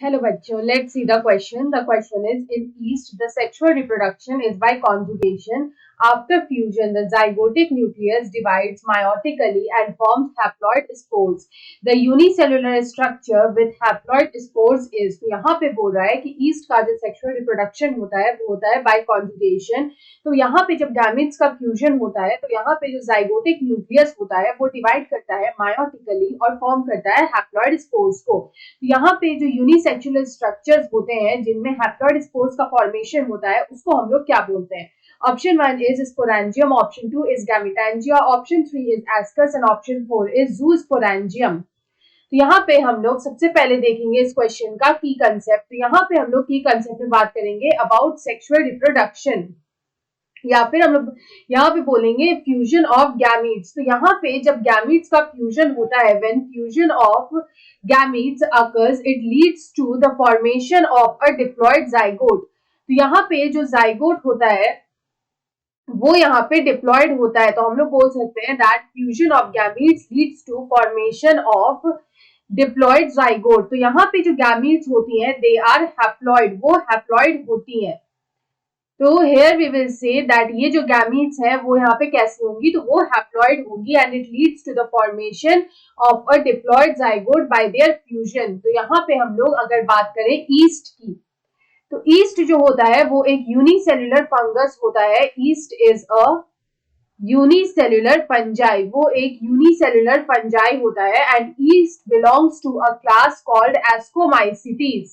Hello, bachcho. Let's see the question. The question is, in yeast, the sexual reproduction is by conjugation. After fusion, the zygotic nucleus divides meiotically and forms haploid spores. The unicellular structure with haploid spores is, तो यहाँ पे बोल रहा है कि east का जो sexual reproduction होता है वो होता है बाय कॉन्जुगेशन। तो यहाँ पे जब गैमेट्स का फ्यूजन होता है तो यहाँ पे जो जाइगोटिक न्यूक्लियस होता है वो डिवाइड करता है मायोटिकली और फॉर्म करता है हैप्लॉइड स्पोर्स को। यहाँ पे जो यूनिसेक्सुअल स्ट्रक्चर्स होते हैं जिनमें हैप्लॉइड स्पोर्स का फॉर्मेशन होता है उसको हम लोग क्या बोलते हैं? Option 1 is sporangium, option 2 is gametangia, option 3 is ascus and option 4 is zoosporangium. तो यहाँ पे हम लोग सबसे पहले देखेंगे इस क्वेश्चन का की कंसेप्ट। तो यहाँ पे हम लोग की कंसेप्ट में बात करेंगे अबाउट सेक्सुअल रिप्रोडक्शन, या फिर हम लोग यहाँ पे बोलेंगे फ्यूजन ऑफ गैमीट्स। तो यहाँ पे जब गैमीट्स का फ्यूजन होता है, when fusion of gametes occurs it leads to the formation of a diploid zygote. तो यहाँ पे जो जाइगोट होता है वो यहाँ पे डिप्लॉयड होता है। तो हम लोग बोल सकते हैं that fusion of gametes leads to formation of diploid zygote. तो यहाँ पे जो गैमीट्स होती हैं दे आर हैप्लॉयड, वो हैप्लॉयड होती हैं। तो here we will say that ये जो गैमीट्स है वो यहाँ पे कैसी होंगी, तो वो हैप्लॉइड होंगी and it leads to the formation of a diploid zygote by their fusion. तो यहाँ पे हम लोग अगर बात करें ईस्ट की, तो ईस्ट जो होता है वो एक यूनिसेल्युलर फंगस होता है। Yeast is a unicellular fungi, वो एक यूनिसेल्युलर फंजाई होता है and yeast belongs to a class called ascomycetes.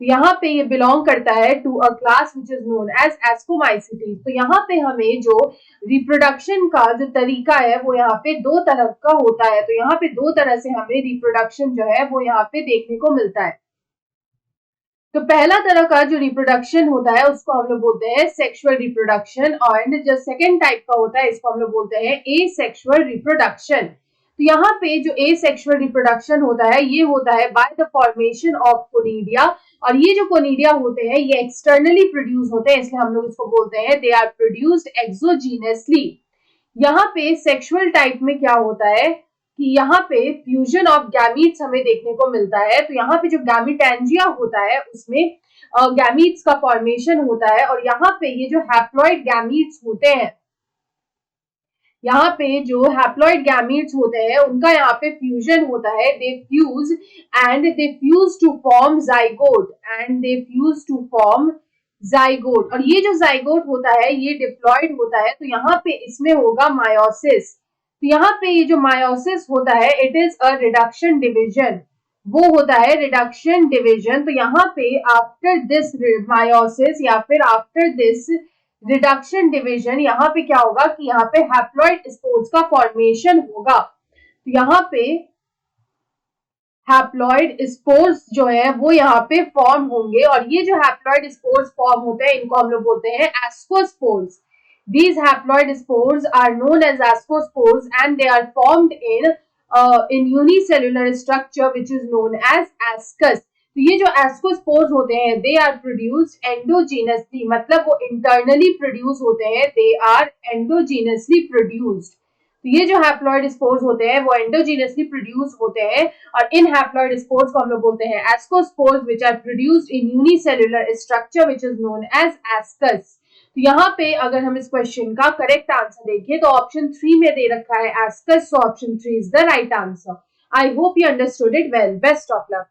तो यहाँ पे ये बिलोंग करता है to a class which is known as ascomycetes. तो यहाँ पे हमें जो रिप्रोडक्शन का जो तरीका है वो यहाँ पे दो तरह का होता है। तो यहाँ पे दो तरह से हमें रिप्रोडक्शन जो है वो यहाँ पे देखने को मिलता है। तो पहला तरह का जो रिप्रोडक्शन होता है उसको हम लोग बोलते हैं सेक्सुअल रिप्रोडक्शन, और जो सेकेंड टाइप का होता है इसको हम लोग बोलते हैं एसेक्सुअल रिप्रोडक्शन। तो यहाँ पे जो एसेक्सुअल रिप्रोडक्शन होता है ये होता है by the formation of conidia, और ये जो कोनिडिया होते हैं ये एक्सटर्नली प्रोड्यूस होते हैं, इसलिए हम लोग इसको बोलते हैं दे आर प्रोड्यूस्ड एक्सोजीनियसली। यहाँ पे सेक्सुअल टाइप में क्या होता है कि यहाँ पे फ्यूजन ऑफ गैमीट्स हमें देखने को मिलता है। तो यहाँ पे जो गैमिटेंजिया होता है उसमें गैमीट्स का फॉर्मेशन होता है, और यहाँ पे ये जो हैप्लॉइड गैमीट्स होते हैं, यहाँ पे जो हैप्लॉइड गैमीट्स होते हैं उनका यहाँ पे फ्यूजन होता है। They fuse to form zygote and they fuse to form zygote. और ये जो जाइगोट होता है ये डिप्लॉयड होता है। तो यहाँ पे इसमें होगा मायोसिस। तो यहाँ पे ये जो मायोसिस होता है it is a reduction division, वो होता है रिडक्शन डिविजन। तो यहाँ पे आफ्टर दिस मायोसिस या फिर आफ्टर दिस रिडक्शन डिवीजन यहाँ पे क्या होगा कि यहाँ पे हैप्लॉइड स्पोर्स का फॉर्मेशन होगा। तो यहाँ पे हैप्लॉइड स्पोर्स जो है वो यहाँ पे फॉर्म होंगे, और ये जो हैप्लॉइड स्पोर्स फॉर्म होते हैं इनको हम लोग बोलते हैं ascospores. These haploid spores are known as ascospores and they are formed in unicellular structure which is known as ascus। तो ये जो एस्कोस्पोर्स होते हैं दे आर प्रोड्यूस्ड एंडोजीनसली, मतलब वो इंटरनली प्रोड्यूस होते हैं, दे आर एंडोजीनसली प्रोड्यूस्ड। तो ये जो हैप्लॉइड स्पोर्स होते हैं वो एंडोजीनसली प्रोड्यूस होते हैं, और इन हैप्लॉइड स्पोर्स को हम लोग बोलते हैं ascospores which are produced in unicellular structure which is known as ascus. तो यहाँ पे अगर हम इस क्वेश्चन का करेक्ट आंसर देखें तो ऑप्शन 3 में दे रखा है ascus, so option 3 is the right answer. I hope you understood it well. Best of luck.